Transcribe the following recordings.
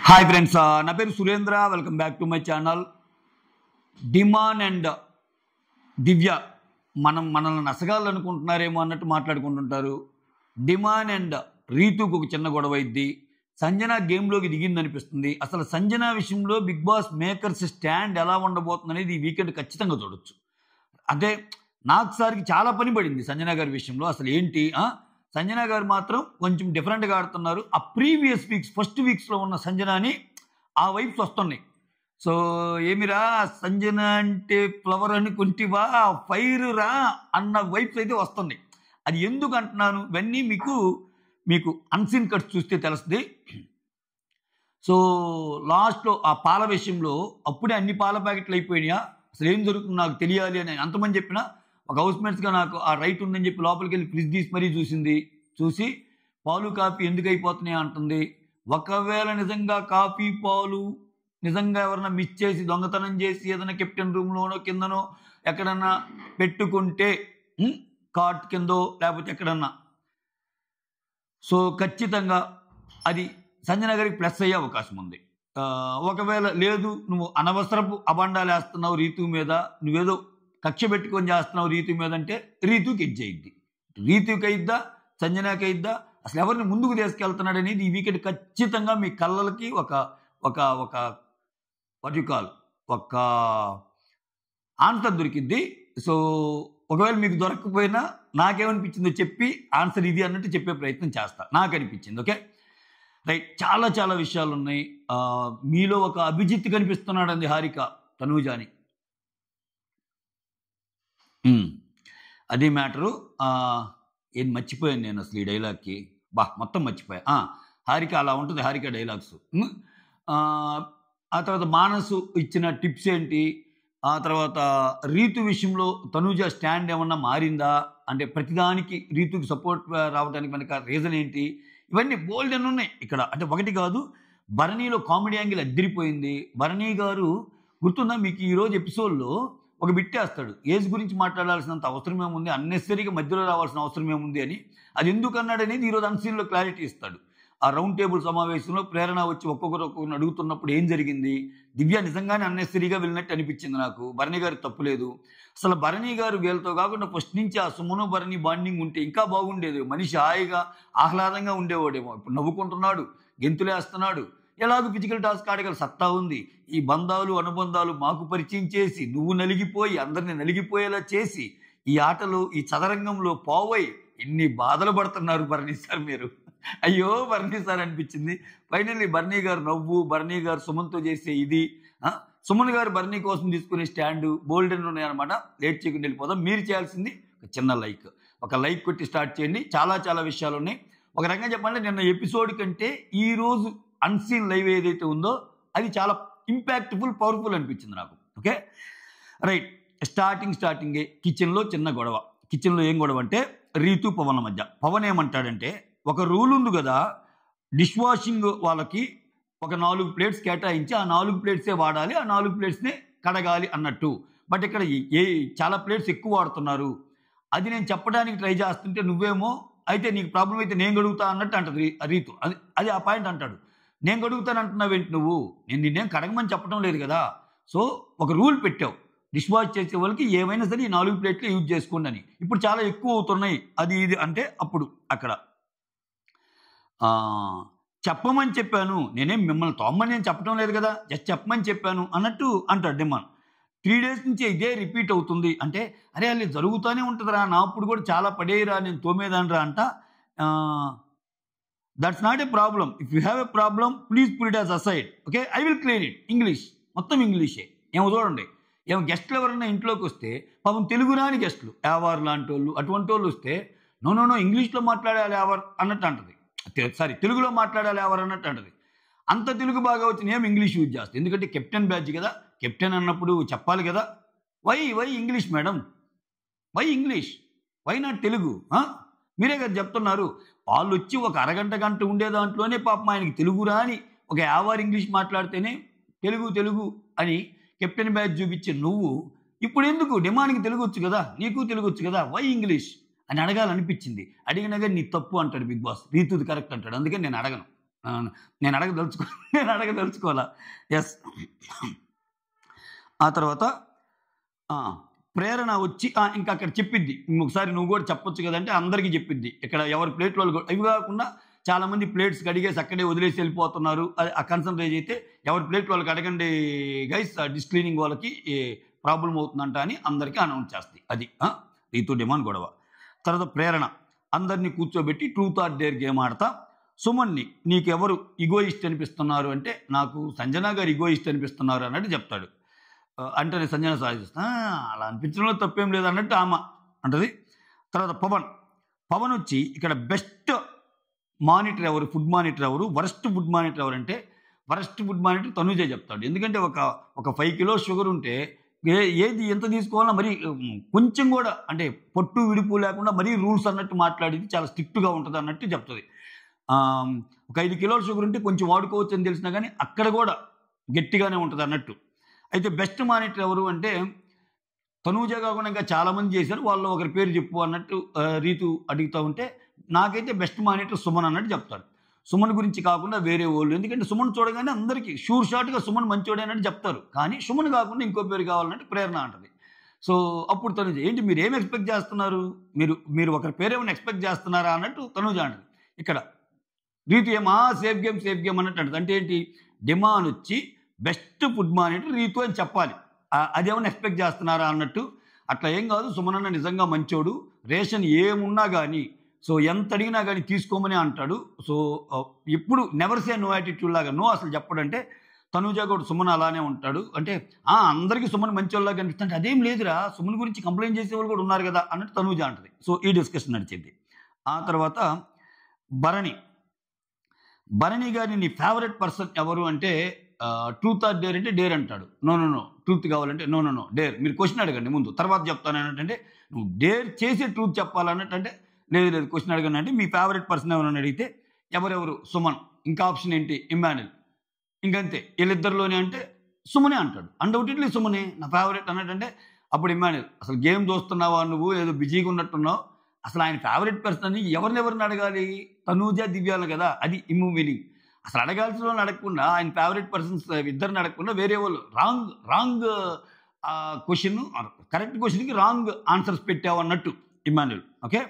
Hi friends, నా పేరు Surendra. Welcome back to my channel. Demon and Divya మనల్ని నసగాలనుకుంటున్నారేమో అన్నట్టు మాట్లాడుకుంటుంటారు. డిమాన్ అండ్ రీతుకు ఒక చిన్న గొడవ అయింది. సంజన గేమ్లోకి దిగింది అనిపిస్తుంది. అసలు సంజన విషయంలో బిగ్ బాస్ మేకర్స్ స్టాండ్ ఎలా ఉండబోతుంది అనేది ఈ వీకెండ్ ఖచ్చితంగా చూడొచ్చు. అదే నాకు సారికి చాలా పని పడింది సంజన గారి విషయంలో. అసలు ఏంటి సంజన గారు మాత్రం కొంచెం డిఫరెంట్గా ఆడుతున్నారు. ఆ ప్రీవియస్ వీక్స్ ఫస్ట్ వీక్స్లో ఉన్న సంజనాని ఆ వైబ్స్ వస్తున్నాయి. సో ఏమిరా సంజన అంటే ఫ్లవర్ అని కొంటివా, ఫైర్ రా అన్న వైబ్స్ అయితే వస్తున్నాయి. అది ఎందుకు అంటున్నాను ఇవన్నీ మీకు అన్సీన్ కట్స్ చూస్తే తెలుస్తుంది. సో లాస్ట్లో ఆ పాల విషయంలో అప్పుడే అన్ని పాల ప్యాకెట్లు అయిపోయినాయా, అసలు ఏం జరుగుతుంది నాకు తెలియాలి అని అంతమంది చెప్పినా ఒక హౌస్మేట్స్గా నాకు ఆ రైట్ ఉందని చెప్పి లోపలికి వెళ్ళి ఫ్రిడ్జ్ తీసి మరీ చూసి పాలు కాఫీ ఎందుకు అయిపోతున్నాయి అంటుంది. ఒకవేళ నిజంగా కాఫీ పాలు నిజంగా ఎవరన్నా మిస్ చేసి దొంగతనం చేసి ఏదైనా కెప్టెన్ రూమ్లోనో కిందనో ఎక్కడన్నా పెట్టుకుంటే కార్ట్ కిందో లేకపోతే ఎక్కడన్నా, సో ఖచ్చితంగా అది సంజన గారికి ప్లస్ అయ్యే అవకాశం ఉంది. ఒకవేళ లేదు నువ్వు అనవసరపు అబండాలు వేస్తున్నావు రీతు మీద, నువ్వేదో కక్ష పెట్టుకొని చేస్తున్నావు రీతు మీద అంటే రీతుకి ఎజ్జయిద్ది. రీతుకి అయిద్దా సంజనాకి అయిద్దా, అసలు ఎవరిని ముందుకు తీసుకెళ్తున్నాడు అనేది ఈ వీకెండ్ ఖచ్చితంగా మీ కళ్ళకి ఒక ఒక ఒక వాట్ ఒక ఆన్సర్ దొరికిద్ది. సో ఒకవేళ మీకు దొరకకపోయినా నాకేమనిపించిందో చెప్పి ఆన్సర్ ఇది అన్నట్టు చెప్పే ప్రయత్నం చేస్తా. నాకు అనిపించింది. Okay right. చాలా చాలా విషయాలు ఉన్నాయి. మీలో ఒక అభిజిత్ కనిపిస్తున్నాడు అంది హారిక తనూజాని. అది మ్యాటరు. ఏం మర్చిపోయాను నేను అసలు ఈ డైలాగ్కి, మొత్తం మర్చిపోయా. హారిక అలా ఉంటుంది, హారిక డైలాగ్స్. ఆ తర్వాత మానసు ఇచ్చిన టిప్స్ ఏంటి, ఆ తర్వాత రీతు విషయంలో తనూజ స్టాండ్ ఏమన్నా మారిందా, అంటే ప్రతిదానికి రీతుకి సపోర్ట్ రావడానికి మనకు రీజన్ ఏంటి, ఇవన్నీ బోల్డ్ అని ఉన్నాయి ఇక్కడ. అంటే ఒకటి కాదు, భరణిలో కామెడీ యాంగిల్ అద్దరిపోయింది. భరణి గారు గుర్తుందా మీకు, ఈరోజు ఎపిసోడ్లో ఒక బిట్టేస్తాడు, ఏజ్ గురించి మాట్లాడాల్సినంత అవసరం ఏముంది, అన్నెసరీగా మధ్యలో రావాల్సిన అవసరం ఏముంది అని. అది ఎందుకు అన్నాడు అనేది ఈరోజు అన్సీన్లో క్లారిటీ ఇస్తాడు. ఆ రౌండ్ టేబుల్ సమావేశంలో ప్రేరణ వచ్చి ఒక్కొక్కరిని అడుగుతున్నప్పుడు ఏం జరిగింది, దివ్య నిజంగానే అన్నెసరీగా వెళ్ళినట్టు అనిపించింది నాకు. భరణి గారికి తప్పులేదు. అసలు భరణి గారు వీళ్ళతో కాకుండా ఫస్ట్ నుంచి ఆ సుమను భరణి బాండింగ్ ఉంటే ఇంకా బాగుండేది. మనిషి హాయిగా ఆహ్లాదంగా ఉండేవాడేమో. ఇప్పుడు నవ్వుకుంటున్నాడు, గెంతులేస్తున్నాడు, ఎలాగో ఫిజికల్ టాస్క్ ఆడగల సత్తా ఉంది. ఈ బంధాలు అనుబంధాలు మాకు పరిచయం చేసి నువ్వు నలిగిపోయి అందరినీ నలిగిపోయేలా చేసి ఈ ఆటలు ఈ చదరంగంలో పోవై ఎన్ని బాధలు పడుతున్నారు భరణి సార్ మీరు. అయ్యో భరణి సార్ అనిపించింది. ఫైనల్లీ భరణి గారు నవ్వు, భరణి గారు సుమన్తో చేసే ఇది, సుమన్ గారు భరణి కోసం తీసుకునే స్టాండు బోల్డెన్ ఉన్నాయన్నమాట. లేట్ చేయకుండా వెళ్ళిపోదాం. మీరు చేయాల్సింది ఒక చిన్న లైక్ కొట్టి స్టార్ట్ చేయండి. చాలా చాలా విషయాలు ఉన్నాయి. ఒక రకంగా చెప్పాలంటే నిన్న ఎపిసోడ్ కంటే ఈరోజు అన్సీన్ లైవ్ ఏదైతే ఉందో అది చాలా ఇంపాక్ట్ఫుల్, పవర్ఫుల్ అనిపించింది నాకు. Okay right. స్టార్టింగే కిచెన్లో చిన్న గొడవ. కిచెన్లో ఏం గొడవ అంటే రీతు పవన్ మధ్య. పవన్ ఏమంటాడంటే, ఒక రూల్ ఉంది కదా, డిష్ వాషింగ్ వాళ్ళకి ఒక 4 ప్లేట్స్ కేటాయించి ఆ 4 ప్లేట్సే వాడాలి, ఆ 4 ప్లేట్స్నే కడగాలి అన్నట్టు. బట్ ఇక్కడ చాలా ప్లేట్స్ ఎక్కువ వాడుతున్నారు. అది నేను చెప్పడానికి ట్రై చేస్తుంటే నువ్వేమో అయితే నీకు ప్రాబ్లం అయితే నేను గడుగుతా అన్నట్టు అంటది రీతు. అది ఆ పాయింట్ అంటాడు. నేను గడుగుతాను అంటున్నావేంటి నువ్వు, నేను నిన్నేం కడగమని చెప్పడం లేదు కదా. సో ఒక రూల్ పెట్టావు, డిష్ వాష్ చేసే వాళ్ళకి ఏమైనా సరే ఈ 4 ప్లేట్లు యూజ్ చేసుకోండి అని. ఇప్పుడు చాలా ఎక్కువ అవుతున్నాయి అది ఇది అంటే అప్పుడు అక్కడ చెప్పమని చెప్పాను, నేనేం మిమ్మల్ని తోమ్మని నేను చెప్పడం లేదు కదా, జస్ట్ చెప్పమని చెప్పాను అన్నట్టు అంటాడు డిమాండ్. 3 days నుంచి ఇదే రిపీట్ అవుతుంది అంటే, అరే అది జరుగుతూనే ఉంటుందిరా, నా అప్పుడు కూడా చాలా పడేయరా, నేను తోమేదానరా అంట. That's not a problem. If you have a problem please put it as aside. Okay I will clear it. English మొత్తం ఇంగ్లీషే. ఏమో చూడండి, ఏమో గెస్ట్లు ఎవరన్నా ఇంట్లోకి వస్తే పాపం తెలుగు రాని గెస్టులు యావర్ లాంటి వాళ్ళు అటువంటి వాళ్ళు వస్తే నో ఇంగ్లీష్లో మాట్లాడాలి యావర్ అన్నట్టు అంటది. తెలుగులో మాట్లాడాలి యావర్ అన్నట్టు అంటది. అంత తెలుగు బాగా వచ్చిన ఏం ఇంగ్లీష్ యూజ్ చేస్తుంది. ఎందుకంటే కెప్టెన్ బ్యాచ్ కదా, కెప్టెన్ అన్నప్పుడు చెప్పాలి కదా. Why English madam, why English, why not Telugu? మీరే కదా చెప్తున్నారు. వాళ్ళు వచ్చి ఒక అరగంట గంట ఉండే దాంట్లోనే పాపం ఆయనకి తెలుగు రాని ఒక యావర్ ఇంగ్లీష్ మాట్లాడితేనే తెలుగు అని కెప్టెన్ బ్యాచ్ చూపించే నువ్వు ఇప్పుడు ఎందుకు డిమాండ్కి తెలుగు వచ్చు కదా, నీకు తెలుగు వచ్చు కదా, వై ఇంగ్లీష్ అని అడగాలనిపించింది. అడిగినా కానీ నీ తప్పు అంటాడు బిగ్ బాస్. రీతుది కరెక్ట్ అంటాడు. అందుకని నేను అడగను. నేను అడగదలుచుకో నేను అడగదలుచుకోవాలా. ఎస్. ఆ తర్వాత ప్రేరణ వచ్చి ఇంకా అక్కడ చెప్పిద్ది. ఒకసారి నువ్వు కూడా చెప్పొచ్చు కదంటే అందరికీ చెప్పిద్ది. ఇక్కడ ఎవరి ప్లేట్ వాళ్ళు ఇవి కాకుండా చాలామంది ప్లేట్స్ కడిగేసి అక్కడే వదిలేసి వెళ్ళిపోతున్నారు. ఆ కన్సంట్రేట్ అయితే ఎవరి ప్లేట్ వాళ్ళకి అడగండి గైస్, డిష్ క్లీనింగ్ వాళ్ళకి ప్రాబ్లం అవుతుందంట అని అందరికీ అనౌన్స్ చేస్తాయి. అది రీతు డిమాండ్ గొడవ. తర్వాత ప్రేరణ అందరినీ కూర్చోబెట్టి ట్రూత్ ఆర్ డేర్ గేమ్ ఆడతా సుమన్ని నీకెవరు ఇగోయిస్ట్ అనిపిస్తున్నారు అంటే నాకు సంజన గారు ఇగోయిస్ట్ అనిపిస్తున్నారు అన్నట్టు చెప్తాడు. అంటే నేను సంజన సాధిస్తా అలా అనిపించడంలో తప్పేం లేదు అన్నట్టు ఆమె అంటది. తర్వాత పవన్ వచ్చి ఇక్కడ బెస్ట్ మానిటర్ ఎవరు, ఫుడ్ మానిటర్ ఎవరు, వరస్ట్ ఫుడ్ మానిటర్ ఎవరు అంటే వరస్ట్ ఫుడ్ మానిటర్ తనుజే చెప్తాడు. ఎందుకంటే ఒక 5 కిలోస్ షుగర్ ఉంటే ఏది ఎంత తీసుకోవాలన్నా మరీ కొంచెం కూడా అంటే పొట్టు విడుపు లేకుండా మరీ రూల్స్ అన్నట్టు మాట్లాడేది చాలా స్ట్రిక్ట్గా ఉంటుంది అన్నట్టు చెప్తుంది. ఒక 5 కిలోల షుగర్ ఉంటే కొంచెం వాడుకోవచ్చు అని తెలిసినా కానీ అక్కడ కూడా గట్టిగానే ఉంటుంది అన్నట్టు. అయితే బెస్ట్ మానిటర్ ఎవరు అంటే తనూజ కాకుండా ఇంకా చాలామంది చేశారు, వాళ్ళు ఒకరి పేరు చెప్పు అన్నట్టు రీతు అడుగుతూ ఉంటే నాకైతే బెస్ట్ మానిటర్ సుమన్ అన్నట్టు చెప్తాడు. సుమన్ గురించి కాకుండా వేరే వాళ్ళు, ఎందుకంటే సుమన్ చూడగానే అందరికీ షూర్ షాట్గా సుమన్ మంచోడే అన్నట్టు చెప్తారు, కానీ సుమన్ కాకుండా ఇంకో పేరు కావాలన్నట్టు ప్రేరణ అంటది. సో అప్పుడు తనుజ ఏంటి మీరు ఏం ఎక్స్పెక్ట్ చేస్తున్నారు, మీరు ఒకరి పేరేమైనా ఎక్స్పెక్ట్ చేస్తున్నారా అన్నట్టు తనుజ అంటది. ఇక్కడ రీతు సేఫ్ గేమ్ అన్నట్టు అంటది. అంటే ఏంటి, డిమాండ్ వచ్చి బెస్ట్ ఫుడ్ మానిటర్ రీతు అని చెప్పాలి, అదేమన్నా ఎక్స్పెక్ట్ చేస్తున్నారా అన్నట్టు. అట్లా ఏం కాదు, సుమనన్న నిజంగా మంచోడు, రేషన్ ఏమున్నా కానీ సో ఎంత అడిగినా కానీ తీసుకోమని అంటాడు. సో ఎప్పుడు నెవర్ సే నో యాటిట్యూడ్ లాగా నో అసలు చెప్పడంటే తనూజ కూడా సుమన్ అలానే ఉంటాడు. అంటే అందరికీ సుమన్ మంచోళ్ళలాగా కనిపిస్తుంటే అదేం లేదురా, సుమన్ గురించి కంప్లైంట్ చేసేవాళ్ళు కూడా ఉన్నారు కదా అన్నట్టు తనూజ అంటది. సో ఈ డిస్కషన్ నడిచింది. ఆ తర్వాత భరణి గారిని నీ ఫేవరెట్ పర్సన్ ఎవరు అంటే ట్రూత్ ఆర్ డేర్ అంటే డేర్ అంటాడు. నో ట్రూత్ కావాలంటే నో డేర్. మీరు క్వశ్చన్ అడగండి ముందు, తర్వాత చెప్తాను అన్నట్టు. నువ్వు డేర్ చేసే ట్రూత్ చెప్పాలన్నట్టు. అంటే లేదు క్వశ్చన్ అడగండి అంటే మీ ఫేవరెట్ పర్సన్ ఎవరని అడిగితే ఎవరెవరు సుమన్, ఇంకా ఆప్షన్ ఏంటి ఇమ్మాన్యుల్, ఇంకంతే వీళ్ళిద్దరిలోనే అంటే సుమనే అంటాడు. అన్డౌటెడ్లీ సుమనే నా ఫేవరెట్ అన్నట్టు. అప్పుడు ఇమ్మాన్యుల్ అసలు గేమ్ చూస్తున్నావా నువ్వు, ఏదో బిజీగా ఉన్నట్టున్నావు, అసలు ఆయన ఫేవరెట్ పర్సన్ అని ఎవరినెవరిని అడగాలి, తనూజ దివ్యాలు కదా, అది ఇమ్ము మీనింగ్. అసలు అడగాల్సిన వాళ్ళని అడగకుండా ఆయన ఫేవరెట్ పర్సన్స్ ఇద్దరిని అడగకుండా వేరే వాళ్ళు రాంగ్ క్వశ్చన్, కరెక్ట్ క్వశ్చన్కి రాంగ్ ఆన్సర్స్ పెట్టావు అన్నట్టు ఇమ్మాన్యుల్. ఓకే.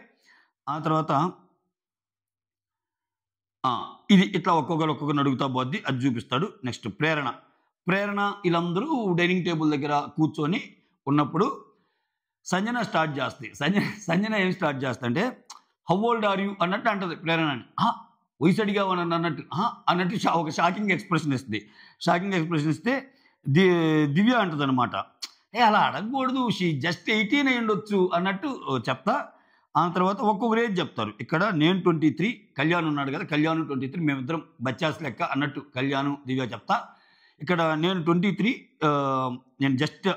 ఆ తర్వాత ఇది ఇట్లా ఒక్కొక్కరు అడుగుతా పోద్ది, అది చూపిస్తాడు. నెక్స్ట్ ప్రేరణ వీళ్ళందరూ డైనింగ్ టేబుల్ దగ్గర కూర్చొని ఉన్నప్పుడు సంజన స్టార్ట్ చేస్తుంది. సంజన ఏం స్టార్ట్ చేస్తా అంటే హౌ ఓల్డ్ ఆర్ యూ అన్నట్టు అంటది ప్రేరణ అని. వయసు అడిగావని అన్నట్టు ఒక షాకింగ్ ఎక్స్ప్రెషన్ ఇస్తుంది. ఇస్తే దివ్య అంటది అనమాట, అలా అడగకూడదు, షీ జస్ట్ 18 అయి ఉండొచ్చు అన్నట్టు చెప్తా. ఆ తర్వాత ఒక్కొక్కరు ఏజ్ చెప్తారు. ఇక్కడ నేను 23, కళ్యాణ్ ఉన్నాడు కదా, కళ్యాణ్ 23, మేమిద్దరం బచ్చాస్ లెక్క అన్నట్టు కళ్యాణ్ దివ్య చెప్తా. ఇక్కడ నేను 23, నేను జస్ట్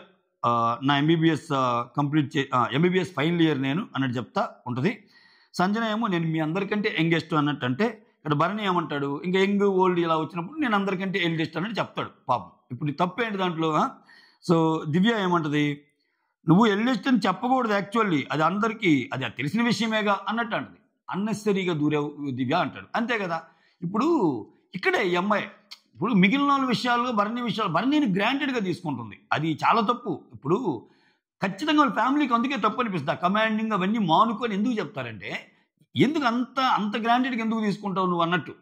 నా ఎంబీబీఎస్ ఎంబీబీఎస్ ఫైనల్ ఇయర్ నేను అన్నట్టు చెప్తా ఉంటుంది. సంజన ఏమో నేను మీ అందరికంటే యంగెస్ట్ అన్నట్టు అంటే, ఇక్కడ భరణి ఏమంటాడు ఇంకా యంగ్ ఓల్డ్ ఇలా వచ్చినప్పుడు నేను అందరికంటే ఎల్డెస్ట్ అన్నట్టు చెప్తాడు పాపం. ఇప్పుడు తప్పేంటి దాంట్లో. సో దివ్య ఏమంటది, నువ్వు ఎల్డెస్ట్ అని చెప్పకూడదు యాక్చువల్లీ, అది అందరికీ అది తెలిసిన విషయమేగా అన్నట్టు అంటది. అన్నెసరీగా దూరేవు దివ్య అంటాడు. అంతే కదా. ఇప్పుడు ఇక్కడే ఈ అమ్మాయి ఇప్పుడు మిగిలిన వాళ్ళ విషయాలు భరణిని గ్రాంటెడ్గా తీసుకుంటుంది, అది చాలా తప్పు. ఇప్పుడు ఖచ్చితంగా వాళ్ళ ఫ్యామిలీకి అందుకే తప్పు అనిపిస్తుంది. ఆ కమాండింగ్ అవన్నీ మానుకొని ఎందుకు చెప్తారంటే, ఎందుకు అంత గ్రాంటెడ్గా ఎందుకు తీసుకుంటావు నువ్వు అన్నట్టు.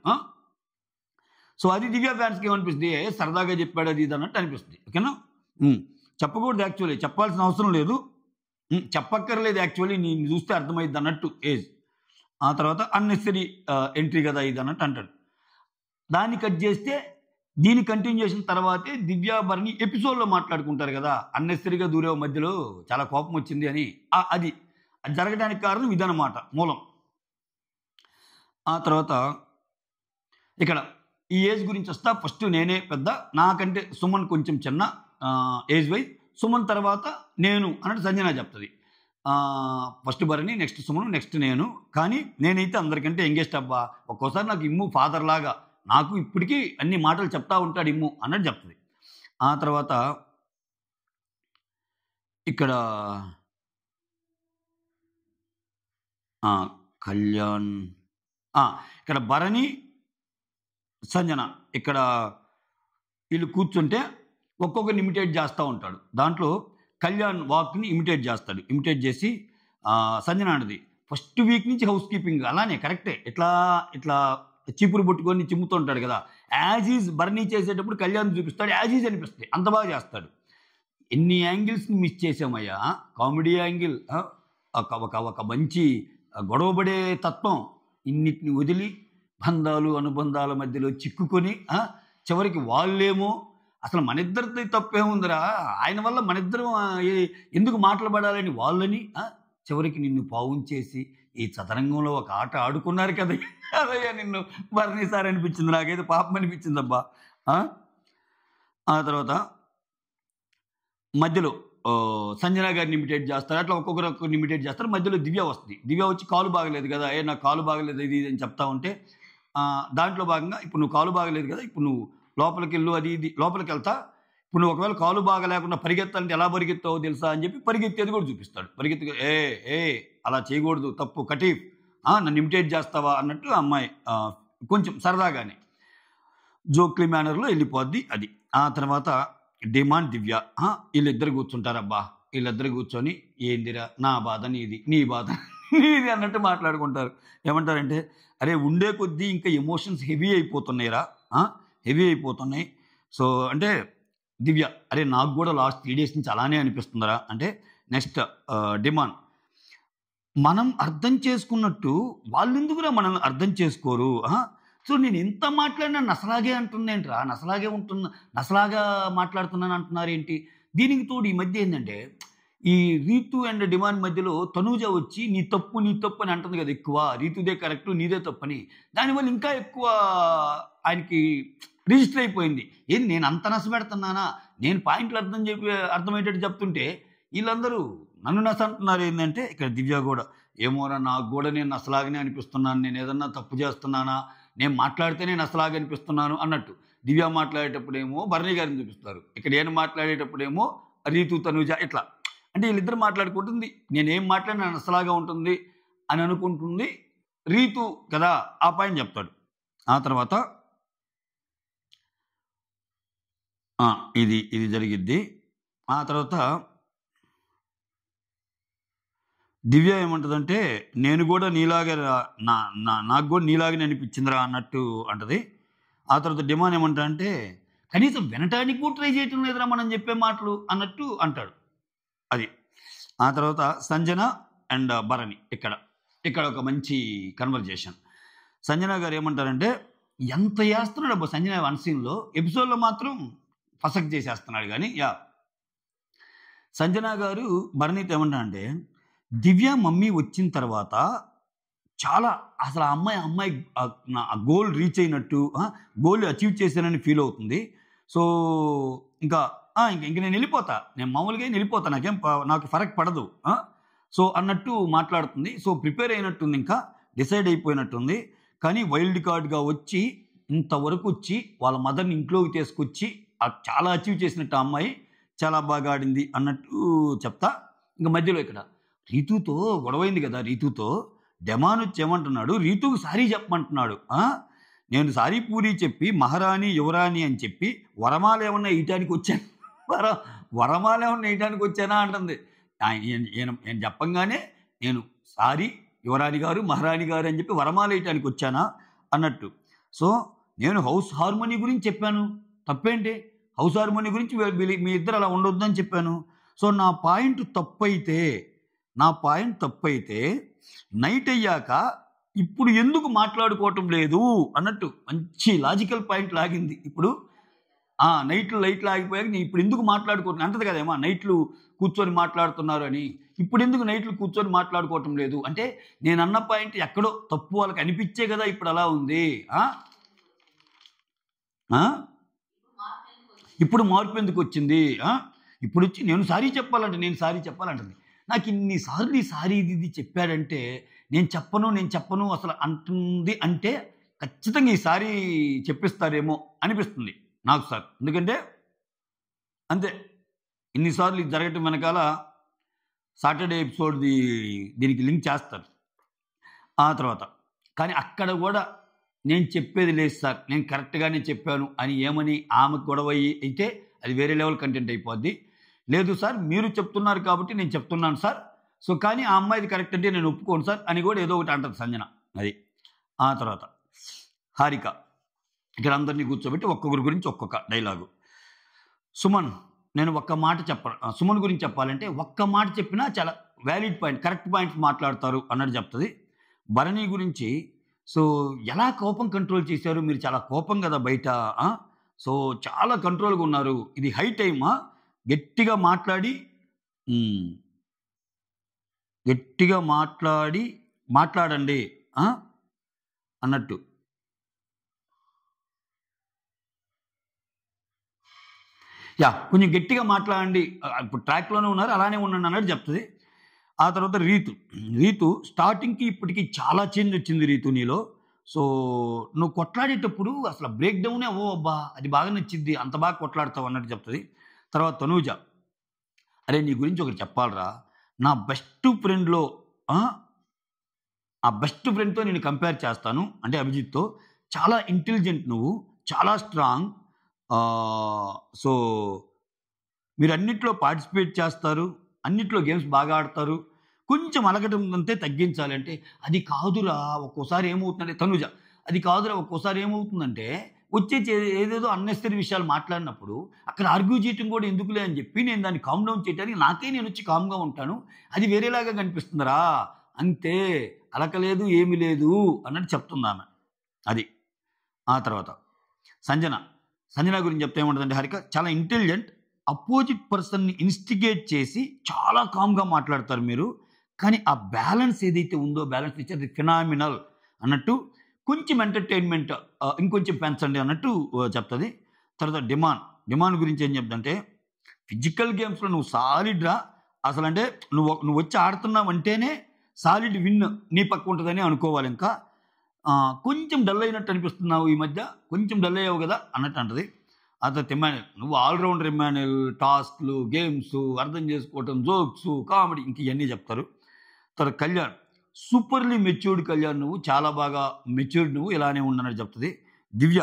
సో అది దివ్య ఫ్యాన్స్కి ఏమనిపిస్తుంది, సరదాగా చెప్పాడు అది ఇది అన్నట్టు అనిపిస్తుంది. ఓకేనా. చెప్పకూడదు యాక్చువల్లీ, చెప్పాల్సిన అవసరం లేదు, చెప్పక్కర్లేదు యాక్చువల్లీ, నేను చూస్తే అర్థమైంది అన్నట్టు ఏజ్. ఆ తర్వాత అన్నెసరీ ఎంట్రీ కదా ఇది అన్నట్టు అంటాడు. దాన్ని కట్ చేస్తే దీని కంటిన్యూ చేసిన తర్వాతే దివ్య భరణి ఎపిసోడ్లో మాట్లాడుకుంటారు కదా, అన్నెసరీగా దూరే మధ్యలో చాలా కోపం వచ్చింది అని. అది జరగడానికి కారణం ఇదన్నమాట, మూలం. ఆ తర్వాత ఇక్కడ ఈ ఏజ్ గురించి వస్తా. ఫస్ట్ నేనే పెద్ద, నాకంటే సుమన్ కొంచెం చిన్న ఏజ్ వైజ్. సుమన్ తర్వాత నేను అన్నట్టు సంజన చెప్తుంది. First Bharani, next Suman, next నేను. కానీ నేనైతే అందరికంటే యంగెస్ట్ అబ్బా, ఒక్కోసారి నాకు ఇమ్ము ఫాదర్ లాగా, నాకు ఇప్పటికీ అన్ని మాటలు చెప్తా ఉంటాడు ఇమ్ము అన్నట్టు చెప్తుంది. ఆ తర్వాత ఇక్కడ కళ్యాణ్, ఇక్కడ భరణి సంజన ఇక్కడ వీళ్ళు కూర్చుంటే ఒక్కొక్కరిని ఇమిటేట్ చేస్తూ ఉంటాడు. దాంట్లో కళ్యాణ్ వాక్ని ఇమిటేట్ చేస్తాడు. ఇమిటేట్ చేసి సంజన అంటది, ఫస్ట్ వీక్ నుంచి హౌస్ కీపింగ్ అలానే కరెక్టే, ఇట్లా ఇట్లా చీపురు పట్టుకొని చిమ్ముతూ ఉంటాడు కదా, యాజ్ ఈజ్ బర్నీ చేసేటప్పుడు కళ్యాణ్ చూపిస్తాడు, యాజ్ ఈజ్ అనిపిస్తుంది, అంత బాగా చేస్తాడు. ఎన్ని యాంగిల్స్ని మిస్ చేసామయ్యా. కామెడీ యాంగిల్, ఒక ఒక ఒక మంచి గొడవపడే తత్వం, ఇన్నిటిని వదిలి బంధాలు అనుబంధాల మధ్యలో చిక్కుకొని చివరికి వాళ్ళేమో అసలు మన ఇద్దరితో తప్పేముందిరా, ఆయన వల్ల మన ఇద్దరం ఎందుకు మాటలు పడాలని వాళ్ళని చివరికి నిన్ను పావుంచేసి ఈ చదరంగంలో ఒక ఆట ఆడుకున్నారు కదా, అదయ్యా నిన్ను బర్నీసారి అనిపించింది, నాకైతే పాపం అనిపించిందబ్బా. ఆ తర్వాత మధ్యలో సంజన గారిని ఇమిటేట్ చేస్తారు, అట్లా ఒక్కొక్కరు ఇమిటేట్ చేస్తారు. మధ్యలో దివ్య వస్తుంది. దివ్య వచ్చి కాలు బాగలేదు కదా, నాకు కాలు బాగలేదు ఇది అని చెప్తా ఉంటే దాంట్లో భాగంగా ఇప్పుడు నువ్వు కాలు బాగలేదు కదా, ఇప్పుడు నువ్వు లోపలికి వెళ్ళు, అది ఇది లోపలికి వెళ్తా, ఇప్పుడు నువ్వు ఒకవేళ కాలు బాగా లేకుండా పరిగెత్తాలంటే ఎలా పరిగెత్తావో తెలుసా అని చెప్పి పరిగెత్తేది కూడా చూపిస్తాడు. పరిగెత్తి ఏ అలా చేయకూడదు, తప్పు కటీఫ్, నన్ను ఇమిటేట్ చేస్తావా అన్నట్టు అమ్మాయి కొంచెం సరదాగానే జోక్లీ మేనర్లో వెళ్ళిపోద్ది అది. ఆ తర్వాత డిమాండ్ దివ్య వీళ్ళిద్దరు కూర్చుంటారబ్బా. వీళ్ళిద్దరు కూర్చొని ఏందిరా నా బాధ నీది, నీ బాధ నీది అన్నట్టు మాట్లాడుకుంటారు. ఏమంటారంటే, అరే ఉండే కొద్దీ ఇంకా ఎమోషన్స్ హెవీ అయిపోతున్నాయిరా, హెవీ అయిపోతున్నాయి. సో అంటే దివ్య, అరే నాకు కూడా లాస్ట్ 3 days నుంచి అలానే అనిపిస్తుందిరా అంటే. నెక్స్ట్ డిమాండ్, మనం అర్థం చేసుకున్నట్టు వాళ్ళు ఎందుకురా మనల్ని అర్థం చేసుకోరు. సో నేను ఎంత మాట్లాడినా నసలాగే అంటుందేంట్రా, నసలాగా మాట్లాడుతున్నాను అంటున్నారు ఏంటి. దీనికి తోడు ఈ మధ్య ఏంటంటే ఈ రీతు అండ్ డిమాండ్ మధ్యలో తనూజ వచ్చి నీ తప్పు అని అంటుంది కదా ఎక్కువ, రీతుదే కరెక్టు నీదే తప్పని. దానివల్ల ఇంకా ఎక్కువ ఆయనకి రిజిస్టర్ అయిపోయింది. ఏంది నేను అంత నసపెడుతున్నానా, నేను పాయింట్లు అర్థమయ్యేటట్టు చెప్తుంటే వీళ్ళందరూ నన్ను నస అంటున్నారు. ఏంటంటే ఇక్కడ దివ్య కూడా, ఏమోరా నాకు కూడా నేను నసలాగానే అనిపిస్తున్నాను, నేను ఏదన్నా తప్పు చేస్తున్నానా, నేను మాట్లాడితేనే నసలాగా అనిపిస్తున్నాను అన్నట్టు. దివ్య మాట్లాడేటప్పుడేమో భరణి గారిని చూపిస్తారు, ఇక్కడ నేను మాట్లాడేటప్పుడేమో రీతు తనూజ, ఇట్లా అంటే వీళ్ళిద్దరు మాట్లాడుకుంటుంది. నేనేం మాట్లాడినా నసలాగా ఉంటుంది అని అనుకుంటుంది రీతు కదా, ఆ పాయింట్ చెప్తాడు. ఆ తర్వాత ఇది జరిగిద్ది. ఆ తర్వాత దివ్య ఏమంటుందంటే, నేను కూడా నీలాగే నాకు కూడా నీలాగే అనిపించిందిరా అన్నట్టు అంటది. ఆ తర్వాత డిమాండ్ ఏమంటా అంటే, కనీసం వినటానికి కూడా ట్రై చేయటం లేదురా మనం చెప్పే మాటలు అన్నట్టు అంటాడు. అది. ఆ తర్వాత సంజన అండ్ భరణి, ఇక్కడ ఒక మంచి కన్వర్జేషన్. సంజన గారు ఏమంటారంటే, ఎంత చేస్తున్నాడు అబ్బా సంజన వన్ సీన్లో, ఎపిసోడ్లో మాత్రం ఫసక్ చేసేస్తున్నాడు. కానీ సంజన గారు భరణితో ఏమంటా అంటే, దివ్య మమ్మీ వచ్చిన తర్వాత చాలా అసలు ఆ అమ్మాయి గోల్ రీచ్ అయినట్టు, గోల్ అచీవ్ చేశానని ఫీల్ అవుతుంది. సో ఇంకా నేను వెళ్ళిపోతా, నేను మామూలుగా వెళ్ళిపోతా, నాకు ఫరక్ పడదు సో అన్నట్టు మాట్లాడుతుంది. సో ప్రిపేర్ అయినట్టుంది, ఇంకా డిసైడ్ అయిపోయినట్టుంది. కానీ వైల్డ్ కార్డ్గా వచ్చి ఇంతవరకు వచ్చి వాళ్ళ మదర్ని ఇంట్లోకి తీసుకొచ్చి చాలా అచీవ్ చేసినట్టు ఆ అమ్మాయి చాలా బాగా ఆడింది అన్నట్టు చెప్తా. ఇంకా మధ్యలో ఇక్కడ రీతుతో గొడవైంది కదా, రీతుతో డెమాన్ వచ్చి ఏమంటున్నాడు, రీతుకు సారీ చెప్పమంటున్నాడు. నేను సారీ పూరి చెప్పి మహారాణి యువరాణి అని చెప్పి వరమాలు ఏమన్నా వేయటానికి వచ్చాను, వరమాలు ఏమన్నా వేయటానికి వచ్చానా అంటుంది. నేను చెప్పంగానే నేను సారీ యువరాణి గారు మహారాణి గారు అని చెప్పి వరమాలు వేయటానికి వచ్చానా అన్నట్టు. సో నేను హౌస్ హార్మోనీ గురించి చెప్పాను, తప్పేంటి, హౌస్ హార్మోనీ గురించి మీ ఇద్దరు అలా ఉండొద్దని చెప్పాను. సో నా పాయింట్ తప్పైతే నైట్ అయ్యాక ఇప్పుడు ఎందుకు మాట్లాడుకోవటం లేదు అన్నట్టు మంచి లాజికల్ పాయింట్ లాగింది. ఇప్పుడు నైట్లు లైట్లు ఆగిపోయాక నేను ఇప్పుడు ఎందుకు మాట్లాడుకోవటం అంటది కదేమా, నైట్లు కూర్చొని మాట్లాడుతున్నారు అని, ఇప్పుడు ఎందుకు నైట్లు కూర్చొని మాట్లాడుకోవటం లేదు అంటే, నేను అన్న పాయింట్ ఎక్కడో తప్పు వాళ్ళకి అనిపించే కదా ఇప్పుడు అలా ఉంది. ఇప్పుడు మార్పు ఎందుకు వచ్చింది, ఇప్పుడు వచ్చి నేను సారీ చెప్పాలంటుంది. నాకు ఇన్నిసార్లు ఈ సారీ ఇది చెప్పాడంటే నేను చెప్పను అసలు అంటుంది అంటే ఖచ్చితంగా ఈ సారీ చెప్పిస్తారేమో అనిపిస్తుంది నాకు సార్. ఎందుకంటే అంతే, ఇన్నిసార్లు ఇది జరగటం వెనకాల సాటర్డే ఎపిసోడ్ దీనికి లింక్ చేస్తారు. ఆ తర్వాత కానీ అక్కడ కూడా నేను చెప్పేది లేదు సార్, నేను కరెక్ట్గానే చెప్పాను అని ఏమని ఆమెకు గొడవ అయితే అది వేరే లెవెల్ కంటెంట్ అయిపోద్ది. లేదు సార్ మీరు చెప్తున్నారు కాబట్టి నేను చెప్తున్నాను సార్, సో కానీ ఆ అమ్మాయిది కరెక్ట్ అంటే నేను ఒప్పుకోను సార్ అని కూడా ఏదో ఒకటి అంటది సంజన. అది ఆ తర్వాత హారిక ఇక్కడ అందరినీ కూర్చోబెట్టి ఒక్కొక్కరి గురించి ఒక్కొక్క డైలాగు. సుమన్ నేను ఒక్క మాట సుమన్ గురించి చెప్పాలంటే ఒక్క మాట చెప్పినా చాలా వ్యాలిడ్ పాయింట్, కరెక్ట్ పాయింట్స్ మాట్లాడతారు అన్నట్టు చెప్తుంది. భరణి గురించి సో ఎలా కోపం కంట్రోల్ చేశారు మీరు, చాలా కోపం కదా బయట, సో చాలా కంట్రోల్గా ఉన్నారు, ఇది హై టైమా, గట్టిగా మాట్లాడి గట్టిగా మాట్లాడండి అన్నట్టు. కొంచెం గట్టిగా మాట్లాడండి, ఇప్పుడు ట్రాక్లోనే ఉన్నారు అలానే ఉండండి అన్నట్టు చెప్తుంది. ఆ తర్వాత రీతు స్టార్టింగ్కి ఇప్పటికి చాలా చేంజ్ వచ్చింది రీతు నీలో. సో నువ్వు కొట్లాడేటప్పుడు అసలు బ్రేక్ డౌనే అబ్బా అది బాగా నచ్చింది, అంత బాగా కొట్లాడతావు అన్నట్టు చెప్తుంది. తర్వాత తనూజ, అరే నీ గురించి ఒకటి చెప్పాలరా, నా బెస్ట్ ఫ్రెండ్లో ఆ బెస్ట్ ఫ్రెండ్తో నేను కంపేర్ చేస్తాను అంటే అభిజిత్తో, చాలా ఇంటెలిజెంట్ నువ్వు, చాలా స్ట్రాంగ్, సో మీరు అన్నిట్లో పార్టిసిపేట్ చేస్తారు, అన్నిట్లో గేమ్స్ బాగా ఆడతారు, కొంచెం అలగటం అంతే తగ్గించాలి అంటే అది కాదురా ఒక్కోసారి ఏమవుతుందంటే తనుజ, అది కాదురా ఒక్కోసారి ఏమవుతుందంటే వచ్చే ఏదేదో అన్నెసరీ విషయాలు మాట్లాడినప్పుడు అక్కడ ఆర్గ్యూ చేయటం కూడా ఎందుకులే అని చెప్పి నేను దాన్ని కామ్ డౌన్ చేయడానికి నేను వచ్చి కామ్గా ఉంటాను, అది వేరేలాగా కనిపిస్తుందిరా అంతే, అలకలేదు ఏమీ లేదు అన్నట్టు చెప్తుంది ఆమె. అది ఆ తర్వాత సంజన గురించి చెప్తే ఏముంటుందంటే హరిక చాలా ఇంటెలిజెంట్, అపోజిట్ పర్సన్ని ఇన్స్టిగేట్ చేసి చాలా కామ్గా మాట్లాడతారు మీరు, కానీ ఆ బ్యాలెన్స్ ఏదైతే ఉందో బ్యాలెన్స్ ఇచ్చి అది ఫినామినల్ అన్నట్టు, కొంచెం ఎంటర్టైన్మెంట్ ఇంకొంచెం పెంచండి అన్నట్టు చెప్తుంది. తర్వాత డిమాండ్ గురించి ఏం చెప్తుందంటే ఫిజికల్ గేమ్స్లో నువ్వు సాలిడ్ రా, అసలు అంటే నువ్వు వచ్చి ఆడుతున్నావు అంటేనే సాలిడ్ విన్ నీ పక్క ఉంటుందని అనుకోవాలి, ఇంకా కొంచెం డల్ అయినట్టు అనిపిస్తున్నావు ఈ మధ్య, కొంచెం డల్ అయ్యావు కదా అన్నట్టు అంటది. ఆ తర్వాత ఇమ్మాన్యుల్, నువ్వు ఆల్రౌండర్ ఇమ్మాన్యుల్, టాస్క్లు గేమ్స్ అర్థం చేసుకోవటం జోక్స్ కామెడీ ఇంక ఇవన్నీ చెప్తారు. తర్వాత కళ్యాణ్, సూపర్లీ మెచ్యూర్డ్ కళ్యాణ్, నువ్వు చాలా బాగా మెచ్యూర్డ్, నువ్వు ఇలానే ఉండనని చెప్తుంది. దివ్య,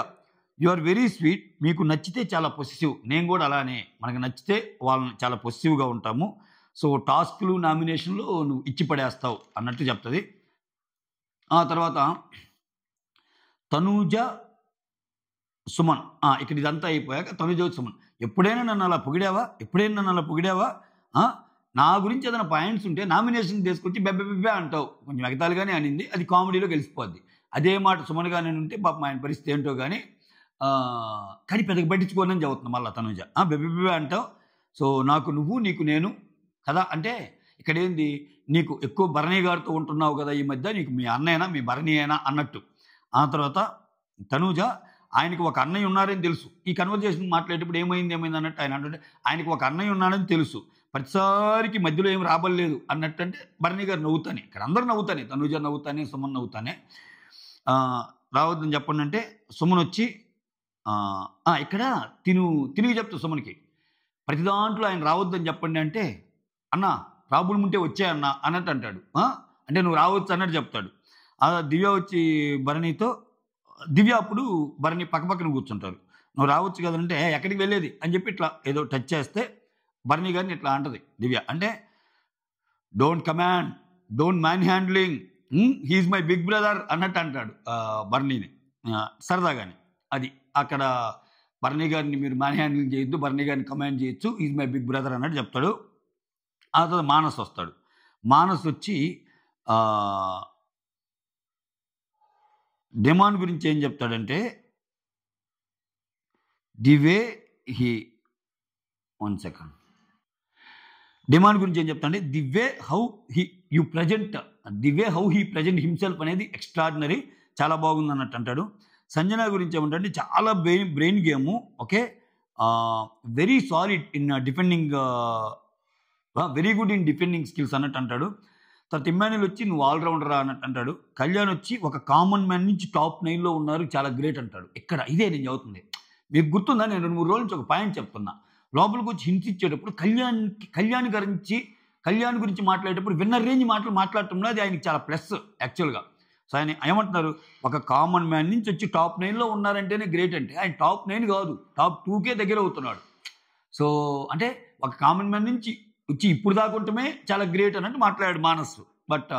యు ఆర్ వెరీ స్వీట్, మీకు నచ్చితే చాలా పొసెసివ్, నేను కూడా అలానే, మనకు నచ్చితే వాళ్ళని చాలా పొసెసివ్గా ఉంటాము, సో టాస్క్లు నామినేషన్లు నువ్వు ఇచ్చి పడేస్తావు అన్నట్టు చెప్తుంది. ఆ తర్వాత తనూజ సుమన్, ఇక్కడ ఇదంతా అయిపోయాక తనూజ సుమన్, ఎప్పుడైనా నన్ను అలా పొగిడావా, నా గురించి ఏదైనా పాయింట్స్ ఉంటే నామినేషన్ తీసుకొచ్చి బెబ్బెబ్బే అంటావు, కొంచెం ఎగతాలుగానే అనింది, అది కామెడీలో గెలిచిపోద్ది. అదే మాట సుమన్గా నేను ఉంటే పాపం ఆయన పరిస్థితి ఏంటో కానీ పెద్దగా పట్టించుకోనని చదువుతుంది మళ్ళీ తనూజ, బెబ్బెబ్బే అంటావు, సో నాకు నువ్వు నీకు నేను కదా, అంటే ఇక్కడ ఏంది నీకు ఎక్కువ భరణి గారితో ఉంటున్నావు కదా ఈ మధ్య, నీకు మీ అన్నయ్యనా మీ భరణి అయినా అన్నట్టు. ఆ తర్వాత తనూజ, ఆయనకు ఒక అన్నయ్య ఉన్నారని తెలుసు, ఈ కన్వర్జేషన్ మాట్లాడేటప్పుడు ఏమైంది అన్నట్టు ఆయన అంటే ఆయనకు ఒక అన్నయ్య ఉన్నాడని తెలుసు, ప్రతిసారికి మధ్యలో ఏం రాబడలేదు అన్నట్టు, అంటే భరణి గారు నవ్వుతానే, ఇక్కడ అందరూ నవ్వుతానే, తనూజ నవ్వుతానే, సుమన్ నవ్వుతానే, రావద్దని చెప్పండి అంటే సుమన్ వచ్చి ఇక్కడ తిరిగి చెప్తా సుమన్కి, ప్రతి దాంట్లో ఆయన రావద్దని చెప్పండి అంటే అన్న ప్రాబ్లం ఉంటే వచ్చాయన్న అన్నట్టు అంటాడు, అంటే నువ్వు రావచ్చు అన్నట్టు చెప్తాడు. దివ్య వచ్చి భరణితో, దివ్య అప్పుడు భరణి పక్కపక్కన కూర్చుంటారు, నువ్వు రావచ్చు కదంటే ఎక్కడికి వెళ్ళేది అని చెప్పి ఇట్లా ఏదో టచ్ చేస్తే భరణి గారిని ఇట్లా అంటది దివ్య, అంటే don't command, don't manhandling, he's my big brother అన్నట్టు అంటాడు భరణిని సరదాగాని. అది అక్కడ భరణి గారిని మీరు మ్యాన్ హ్యాండ్లింగ్ చేయొద్దు, భరణి గారిని కమాండ్ చేయొచ్చు, ఈజ్ మై బిగ్ బ్రదర్ అన్నట్టు చెప్తాడు. ఆ తర్వాత మానస్ వస్తాడు, మానస్ వచ్చి డిమాండ్ గురించి ఏం చెప్తాడంటే డిమాండ్ గురించి ఏం చెప్తాడంటే the way how he present himself అనేది ఎక్స్ట్రాడినరీ, చాలా బాగుంది అన్నట్టు అంటాడు. సంజన గురించి ఏమంటే చాలా brain game, okay, very solid in defending, very good in defending skills అన్నట్టు అంటాడు. తర్వాత ఇమ్మాన్యుల్ వచ్చి నువ్వు ఆల్రౌండరా అన్నట్టు అంటాడు. కళ్యాణ్ వచ్చి ఒక కామన్ మ్యాన్ నుంచి టాప్ 9లో ఉన్నారు, చాలా గ్రేట్ అంటాడు. ఇక్కడ ఇదే నేను చదువుతుంది, మీకు గుర్తుందా, నేను 2-3 రోజుల నుంచి ఒక పాయింట్ చెప్తున్నా, లోపలికి వచ్చి హింట్ ఇచ్చేటప్పుడు కళ్యాణ్ గురించి మాట్లాడేటప్పుడు విన్నర్ రేంజ్ మాట్లాడటంలో అది ఆయనకి చాలా ప్లస్ యాక్చువల్గా. సో ఆయన ఏమంటున్నారు, ఒక కామన్ మ్యాన్ నుంచి వచ్చి టాప్ 9లో ఉన్నారంటేనే గ్రేట్. అంటే ఆయన టాప్ 9 కాదు, టాప్ 2కే దగ్గర అవుతున్నాడు. సో అంటే ఒక కామన్ మ్యాన్ నుంచి వచ్చి ఇప్పుడు దాకా ఉండటమే చాలా గ్రేట్ అన్నట్టు మాట్లాడాడు మానస్. బట్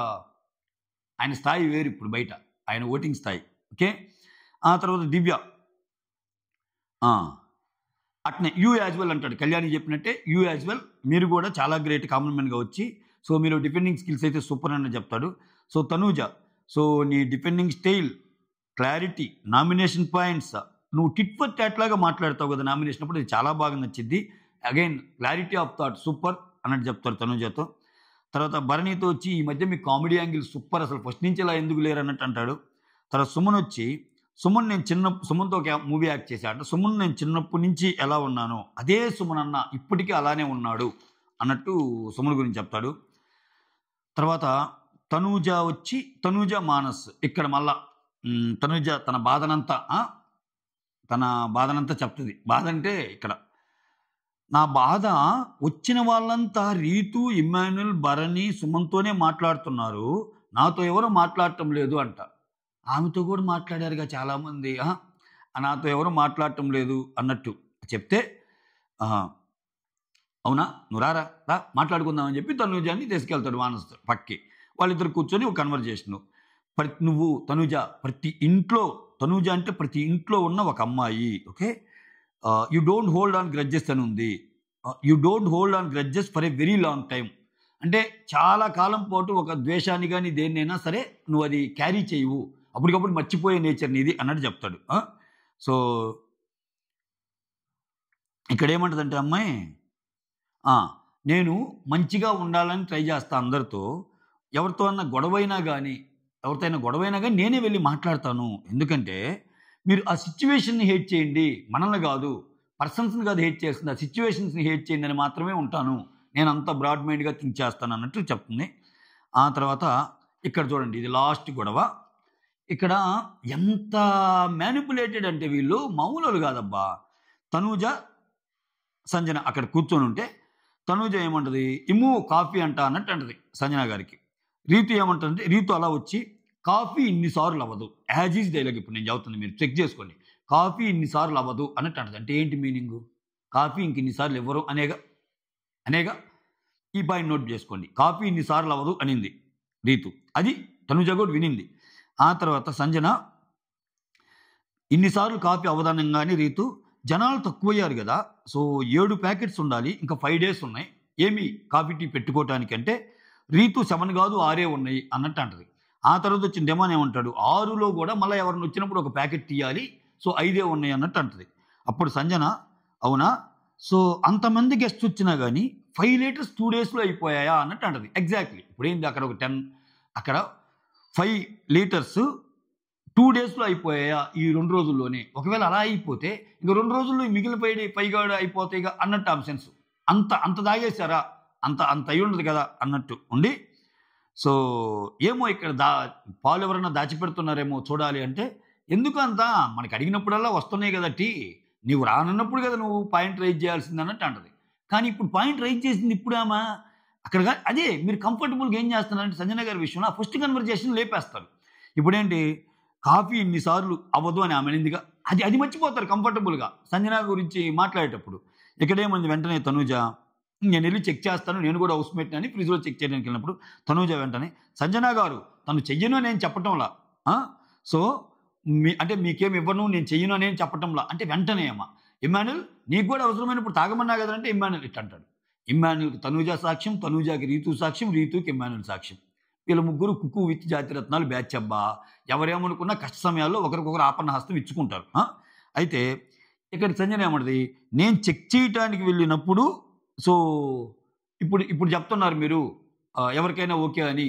ఆయన స్థాయి వేరు ఇప్పుడు బయట, ఆయన ఓటింగ్ స్థాయి. ఓకే. ఆ తర్వాత దివ్య అట్నే యూ యాజ్ వెల్ అంటాడు. కళ్యాణి చెప్పినట్టే యూ యాజ్ వెల్, మీరు కూడా చాలా గ్రేట్ కామన్ మ్యాన్గా వచ్చి, సో మీరు డిఫెండింగ్ స్కిల్స్ అయితే సూపర్ అని చెప్తాడు. సో తనూజ, సో నీ defending style, clarity, nomination points, నువ్వు టిట్ ఫర్ టాట్ లాగా మాట్లాడతావు కదా నామినేషన్ అప్పుడు, అది చాలా బాగా నచ్చింది. Again clarity of thought super అన్నట్టు చెప్తారు తనూజతో. తర్వాత భరణితో వచ్చి, ఈ మధ్య మీ కామెడీ యాంగిల్ సూపర్, అసలు ఫస్ట్ నుంచి ఇలా ఎందుకు లేరు అన్నట్టు అంటాడు. తర్వాత సుమన్ వచ్చి, సుమన్తో ఒక మూవీ యాక్ట్ చేశాడు. సుమన్ నేను చిన్నప్పటి నుంచి ఎలా ఉన్నానో అదే సుమన్ అన్న ఇప్పటికీ అలానే ఉన్నాడు అన్నట్టు సుమన్ గురించి చెప్తాడు. తర్వాత తనూజ వచ్చి, తనూజ మానస్ ఇక్కడ మళ్ళా తనూజ తన బాధనంతా చెప్తుంది. బాధ అంటే ఇక్కడ నా బాధ, వచ్చిన వాళ్ళంతా రీతు, ఇమ్మాన్యుల్, భరణి, సుమన్తోనే మాట్లాడుతున్నారు, నాతో ఎవరు మాట్లాడటం లేదు అంట. ఆమెతో కూడా మాట్లాడారుగా చాలామంది, నాతో ఎవరు మాట్లాడటం లేదు అన్నట్టు చెప్తే, అవునా నువ్వు రా మాట్లాడుకుందామని చెప్పి తనూజాన్ని తీసుకెళ్తాడు మానస్ పక్కి. వాళ్ళిద్దరు కూర్చొని ఒక కన్వర్జేషను. నువ్వు తనూజ తనూజ అంటే ప్రతి ఇంట్లో ఉన్న ఒక అమ్మాయి. Okay. You don't hold on grudges అని ఉంది. You don't hold on grudges for a very long time. అంటే చాలా కాలం పాటు ఒక ద్వేషాన్ని కానీ దేన్నైనా సరే నువ్వు అది క్యారీ చేయవు, అప్పటికప్పుడు మర్చిపోయే నేచర్ నీది అన్నట్టు చెప్తాడు. సో ఇక్కడ ఏమంటుందంటే అమ్మాయి, నేను మంచిగా ఉండాలని ట్రై చేస్తా అందరితో, ఎవరితో గొడవైనా కానీ నేనే వెళ్ళి మాట్లాడతాను. ఎందుకంటే మీరు ఆ సిచ్యువేషన్ని హేట్ చేయండి, మనల్ని కాదు, పర్సన్స్ని కాదు హేట్ చేస్తుంది, ఆ సిచ్యువేషన్స్ని హేట్ చేయండి అని మాత్రమే ఉంటాను, నేను అంత బ్రాడ్ మైండ్గా థింక్ చేస్తాను అన్నట్టు చెప్తుంది. ఆ తర్వాత ఇక్కడ చూడండి, ఇది లాస్ట్ గొడవ. ఇక్కడ ఎంత మ్యానిపులేటెడ్ అంటే వీళ్ళు మామూలు కాదబ్బా. తనూజ, సంజన అక్కడ కూర్చొని ఉంటే తనూజ ఏమంటుంది, ఇమ్ము కాఫీ అంట అన్నట్టు అంటది సంజన గారికి. రీతు ఏమంటుందంటే, రీతు అలా వచ్చి, కాఫీ ఇన్నిసార్లు అవ్వదు, యాజ్ ఈజ్ డైలాగ్ ఇప్పుడు నేను చదువుతుంది, మీరు చెక్ చేసుకోండి. కాఫీ ఇన్నిసార్లు అవ్వదు అన్నట్టు అంటది. అంటే ఏంటి మీనింగు? కాఫీ ఇంక ఇన్నిసార్లు ఇవ్వరు అనేగా ఈ పాయింట్ నోట్ చేసుకోండి. కాఫీ ఇన్నిసార్లు అవ్వదు అనింది రీతు, అది తనుజ కూడా వినింది. ఆ తర్వాత సంజన, ఇన్నిసార్లు కాఫీ అవ్వదనంగానే రీతు, జనాలు తక్కువయ్యారు కదా, సో 7 ప్యాకెట్స్ ఉండాలి, ఇంకా 5 days ఉన్నాయి, ఏమి కాఫీ టీ పెట్టుకోవటానికి అంటే, రీతు 7 కాదు 6 ఉన్నాయి అన్నట్టు అంటది. ఆ తర్వాత వచ్చిన డెమాన్ ఏమంటాడు, 6లో కూడా మళ్ళీ ఎవరిని వచ్చినప్పుడు ఒక ప్యాకెట్ తీయాలి, సో 5 ఉన్నాయి అన్నట్టు అంటది. అప్పుడు సంజన, అవునా, సో అంతమంది గెస్ట్స్ వచ్చినా కానీ 5 liters 2 daysలో అయిపోయాయా అన్నట్టు అంటది. ఎగ్జాక్ట్లీ ఇప్పుడు ఏంది, అక్కడ ఒక 10, అక్కడ 5 liters 2 daysలో అయిపోయాయా ఈ 2 రోజుల్లోనే, ఒకవేళ అలా అయిపోతే ఇంక 2 రోజుల్లో మిగిలిపోయి పైగా అయిపోతాయిగా అన్నట్టు ఆబ్సెన్స్. అంత తాగేశారా, అంత అయి ఉండదు కదా అన్నట్టు ఉండి, సో ఏమో ఇక్కడ పాలు ఎవరన్నా దాచిపెడుతున్నారేమో చూడాలి అంటే, ఎందుకు అంతా, మనకి అడిగినప్పుడల్లా వస్తున్నాయి కదా టీ, నీవు రానున్నప్పుడు కదా నువ్వు పాయింట్ రైజ్ చేయాల్సింది అన్నట్టు అంటది. కానీ ఇప్పుడు పాయింట్ రైజ్ చేసింది ఇప్పుడేమా అక్కడ అదే మీరు కంఫర్టబుల్గా ఏం చేస్తున్నారంటే సంజన గారి విషయంలో ఫస్ట్ కన్వర్జేషన్ లేపేస్తారు. ఇప్పుడేంటి, కాఫీ ఇన్నిసార్లు అవ్వదు అని ఆమె అనిందిగా, అది మర్చిపోతారు కంఫర్టబుల్గా సంజన గురించి మాట్లాడేటప్పుడు. ఇక్కడేమంది వెంటనే తనూజ, నేను వెళ్ళి చెక్ చేస్తాను, నేను కూడా హౌస్ మేట్ అని ఫ్రిడ్జ్లో చెక్ చేయడానికి వెళ్ళినప్పుడు తనూజ వెంటనే, సంజన గారు తను చెయ్యను నేను చెప్పటంలా, సో అంటే మీకేం ఇవ్వను నేను చెయ్యను అని చెప్పటంలా అంటే వెంటనే అమ్మ, ఇమ్మాన్యుల్ నీకు కూడా అవసరమైనప్పుడు తాగమన్నా కదంటే ఇమ్మాన్యుల్ ఇట్ అంటాడు. ఇమ్మాన్యుల్కి తనూజ సాక్ష్యం, తనూజకి రీతు సాక్ష్యం, రీతుకి ఇమ్మాన్యుల్ సాక్ష్యం. వీళ్ళ ముగ్గురు కుక్కు విత్ జాతిరత్నాలు బ్యాచ్ అబ్బా. ఎవరేమనుకున్నా కష్ట సమయాల్లో ఒకరికొకరు ఆపన్న హస్తం ఇచ్చుకుంటారు. అయితే ఇక్కడ సంజన ఏమన్నది, నేను చెక్ చేయటానికి వెళ్ళినప్పుడు, సో ఇప్పుడు చెప్తున్నారు మీరు ఎవరికైనా ఓకే అని,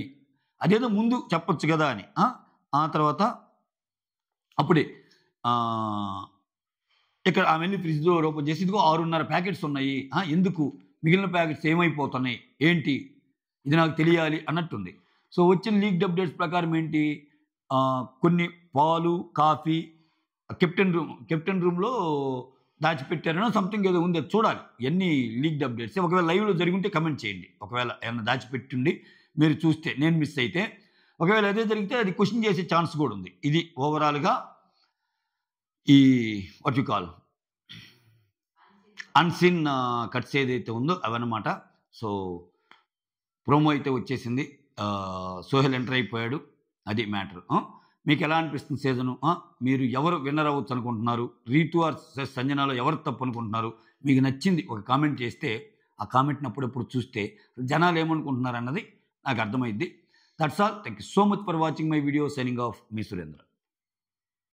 అదేదో ముందు చెప్పొచ్చు కదా అని. ఆ తర్వాత అప్పుడే ఇక్కడ ఆమె వెళ్ళి ఫ్రిడ్జ్లో ఓపెన్ చేసి, ఇదిగో 6.5 ప్యాకెట్స్ ఉన్నాయి, ఎందుకు మిగిలిన ప్యాకెట్స్ ఏమైపోతున్నాయి ఏంటి, ఇది నాకు తెలియాలి అన్నట్టుంది. సో వచ్చిన లీక్డ్ అప్డేట్స్ ప్రకారం ఏంటి, కొన్ని పాలు, కాఫీ కెప్టెన్ రూమ్లో దాచిపెట్టారనో సంథింగ్ ఏదో ఉంది, అది చూడాలి. ఎన్ని లీక్డ్ అప్డేట్స్, ఒకవేళ లైవ్లో జరిగి ఉంటే కమెంట్ చేయండి, ఒకవేళ ఏమైనా దాచిపెట్టుండి మీరు చూస్తే, నేను మిస్ అయితే. ఒకవేళ అదే జరిగితే అది క్వశ్చన్ చేసే ఛాన్స్ కూడా ఉంది. ఇది ఓవరాల్గా ఈ what you call unseen cuts ఏదైతే ఉందో అవన్నమాట. సో ప్రోమో అయితే వచ్చేసింది, సోహెల్ ఎంటర్ అయిపోయాడు, అది మ్యాటర్. మీకు ఎలా అనిపిస్తుంది సీజను? మీరు ఎవరు విన్నర్ అవ్వచ్చు అనుకుంటున్నారు? రీతు ఆర్ సంజనాలో ఎవరు తప్పు అనుకుంటున్నారు? మీకు నచ్చింది ఒక కామెంట్ చేస్తే ఆ కామెంట్ని అప్పుడప్పుడు చూస్తే జనాలు ఏమనుకుంటున్నారు అన్నది నాకు అర్థమైద్ది. That's all. Thank you so much for watching my video. Signing off, మీ సురేంద్ర.